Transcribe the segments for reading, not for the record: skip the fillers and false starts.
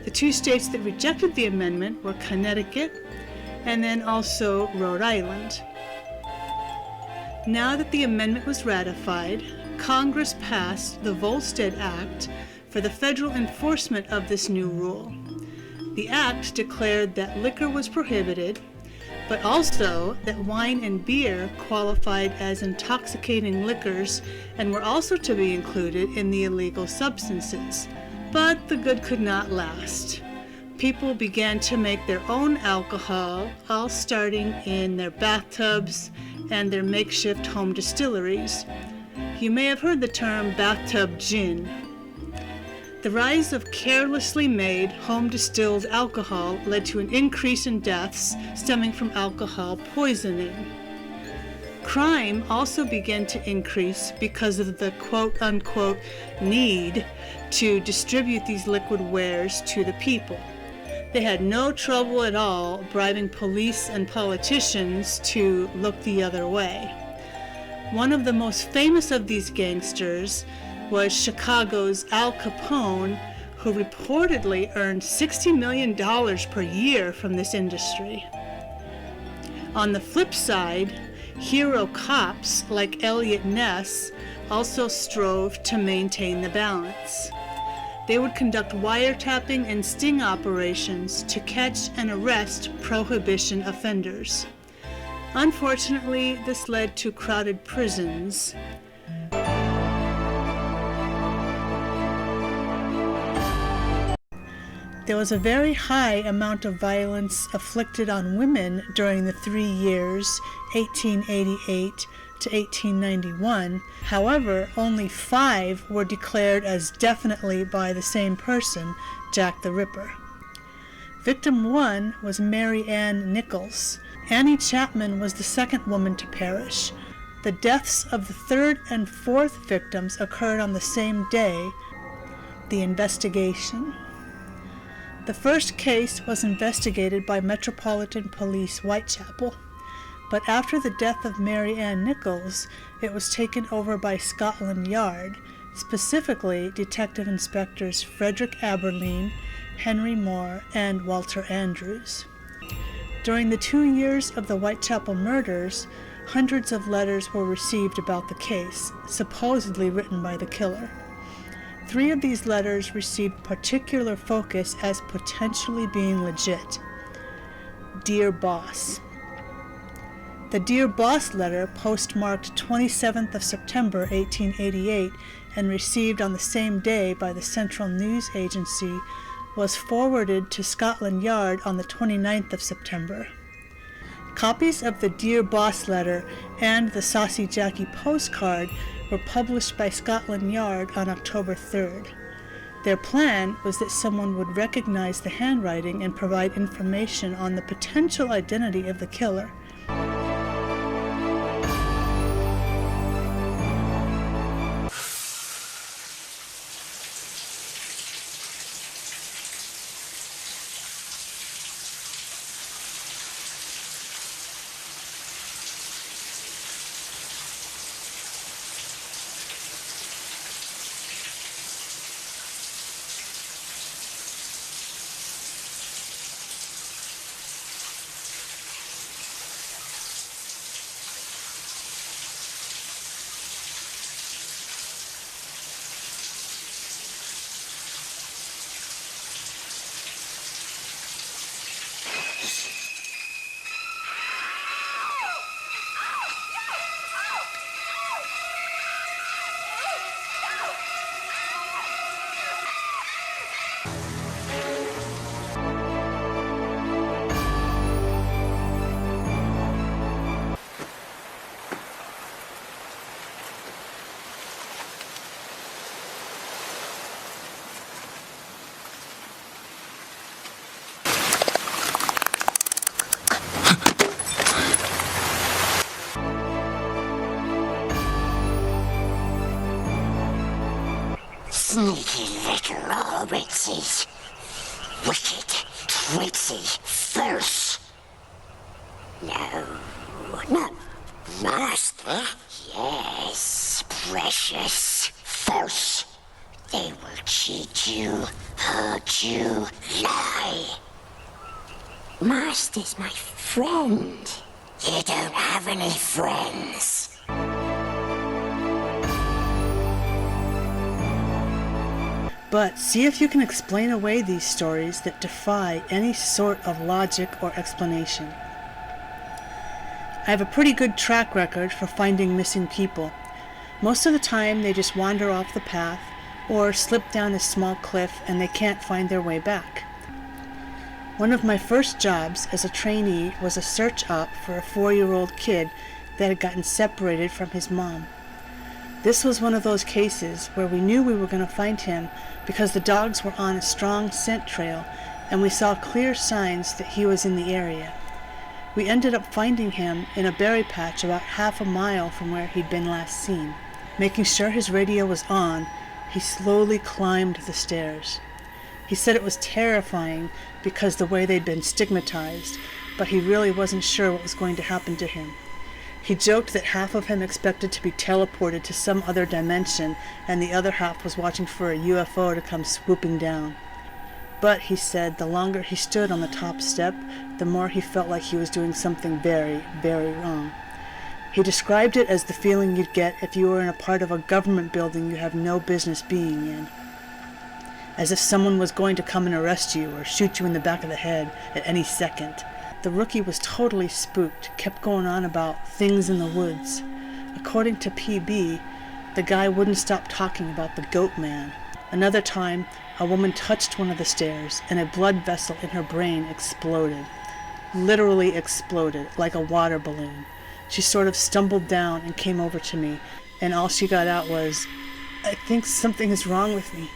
The two states that rejected the amendment were Connecticut and then also Rhode Island. Now that the amendment was ratified, Congress passed the Volstead Act for the federal enforcement of this new rule. The act declared that liquor was prohibited, but also that wine and beer qualified as intoxicating liquors and were also to be included in the illegal substances. But the good could not last. People began to make their own alcohol, all starting in their bathtubs and their makeshift home distilleries. You may have heard the term bathtub gin. The rise of carelessly made, home-distilled alcohol led to an increase in deaths stemming from alcohol poisoning. Crime also began to increase because of the quote-unquote need to distribute these liquid wares to the people. They had no trouble at all bribing police and politicians to look the other way. One of the most famous of these gangsters was Chicago's Al Capone, who reportedly earned $60 million per year from this industry. On the flip side, hero cops like Elliot Ness also strove to maintain the balance. They would conduct wiretapping and sting operations to catch and arrest prohibition offenders. Unfortunately, this led to crowded prisons. There was a very high amount of violence afflicted on women during the 3 years, 1888 to 1891. However, only 5 were declared as definitely by the same person, Jack the Ripper. Victim 1 was Mary Ann Nichols. Annie Chapman was the second woman to perish. The deaths of the third and fourth victims occurred on the same day. The investigation. The first case was investigated by Metropolitan Police Whitechapel, but after the death of Mary Ann Nichols, it was taken over by Scotland Yard, specifically Detective Inspectors Frederick Aberline, Henry Moore, and Walter Andrews. During the 2 years of the Whitechapel murders, hundreds of letters were received about the case, supposedly written by the killer. 3 of these letters received particular focus as potentially being legit. Dear Boss. The Dear Boss letter, postmarked 27th of September 1888 and received on the same day by the Central News Agency, was forwarded to Scotland Yard on the 29th of September. Copies of the Dear Boss letter and the Saucy Jackie postcard were published by Scotland Yard on October 3rd. Their plan was that someone would recognize the handwriting and provide information on the potential identity of the killer. Sneaky little hobbitses. Wicked, tricksy false. No, not master. Yes, precious false. They will cheat you, hurt you, lie. Master's my friend. You don't have any friends. But see if you can explain away these stories that defy any sort of logic or explanation. I have a pretty good track record for finding missing people. Most of the time they just wander off the path or slip down a small cliff and they can't find their way back. One of my first jobs as a trainee was a search op for a 4-year-old kid that had gotten separated from his mom. This was one of those cases where we knew we were going to find him because the dogs were on a strong scent trail and we saw clear signs that he was in the area. We ended up finding him in a berry patch about half a mile from where he'd been last seen. Making sure his radio was on, he slowly climbed the stairs. He said it was terrifying because the way they'd been stigmatized, but he really wasn't sure what was going to happen to him. He joked that half of him expected to be teleported to some other dimension and the other half was watching for a UFO to come swooping down. But, he said, the longer he stood on the top step, the more he felt like he was doing something very, very wrong. He described it as the feeling you'd get if you were in a part of a government building you have no business being in. As if someone was going to come and arrest you or shoot you in the back of the head at any second. The rookie was totally spooked, kept going on about things in the woods. According to PB, the guy wouldn't stop talking about the goat man. Another time, a woman touched one of the stairs and a blood vessel in her brain exploded. Literally exploded, like a water balloon. She sort of stumbled down and came over to me, and all she got out was, "I think something is wrong with me."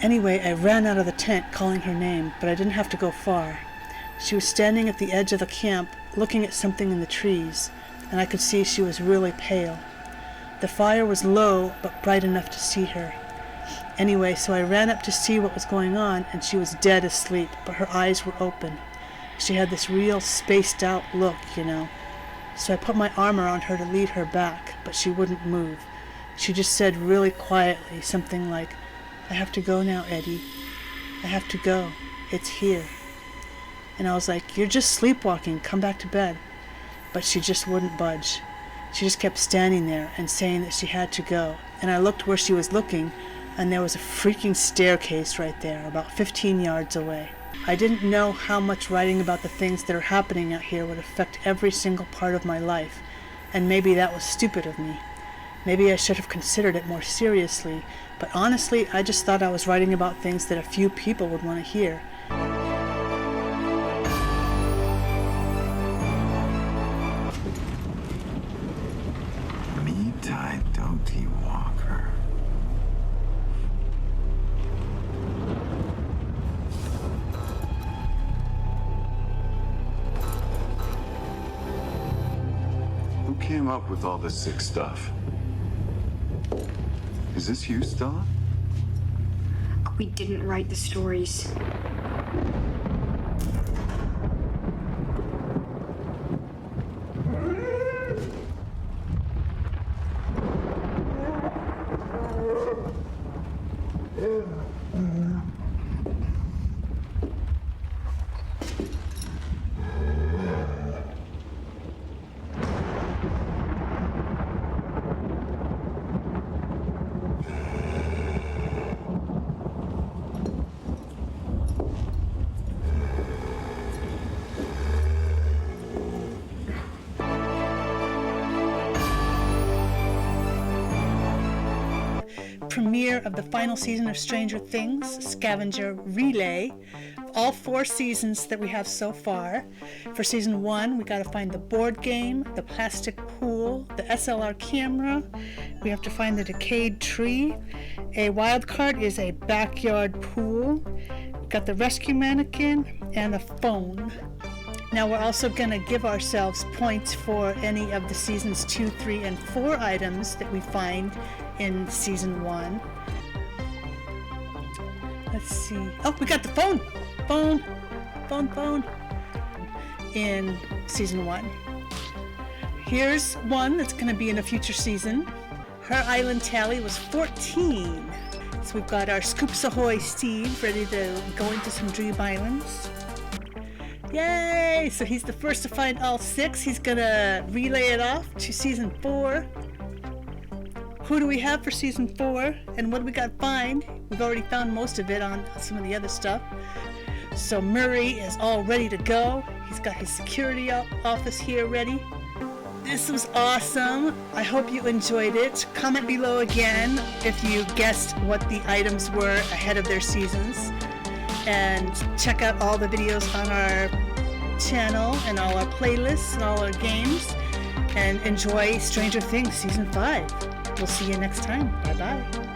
Anyway, I ran out of the tent calling her name, but I didn't have to go far. She was standing at the edge of the camp, looking at something in the trees, and I could see she was really pale. The fire was low, but bright enough to see her. Anyway, so I ran up to see what was going on, and she was dead asleep, but her eyes were open. She had this real spaced-out look, you know. So I put my arm around her to lead her back, but she wouldn't move. She just said really quietly something like, "I have to go now, Eddie. I have to go. It's here." And I was like, "You're just sleepwalking. Come back to bed." But she just wouldn't budge. She just kept standing there and saying that she had to go. And I looked where she was looking, and there was a freaking staircase right there, about 15 yards away. I didn't know how much writing about the things that are happening out here would affect every single part of my life, and maybe that was stupid of me. Maybe I should have considered it more seriously, but honestly, I just thought I was writing about things that a few people would want to hear. Me tight, don't he, Walker? Who came up with all this sick stuff? Is this you, Stella? We didn't write the stories. Premiere of the final season of Stranger Things, Scavenger Relay, all 4 seasons that we have so far. For season 1, we got to find the board game, the plastic pool, the SLR camera. We have to find the decayed tree. A wild card is a backyard pool. We've got the rescue mannequin and a phone. Now we're also going to give ourselves points for any of the seasons 2, 3, and 4 items that we find in season 1. Let's see. Oh, we got the phone in season 1. Here's one that's going to be in a future season. Her island tally was 14. So we've got our Scoops Ahoy Steve ready to go into some dream islands. Yay! So he's the first to find all 6. He's going to relay it off to season 4. Who do we have for season 4? And what do we got find? We've already found most of it on some of the other stuff. So Murray is all ready to go. He's got his security office here ready. This was awesome. I hope you enjoyed it. Comment below again if you guessed what the items were ahead of their seasons. And check out all the videos on our channel and all our playlists and all our games. And enjoy Stranger Things Season 5. We'll see you next time. Bye-bye.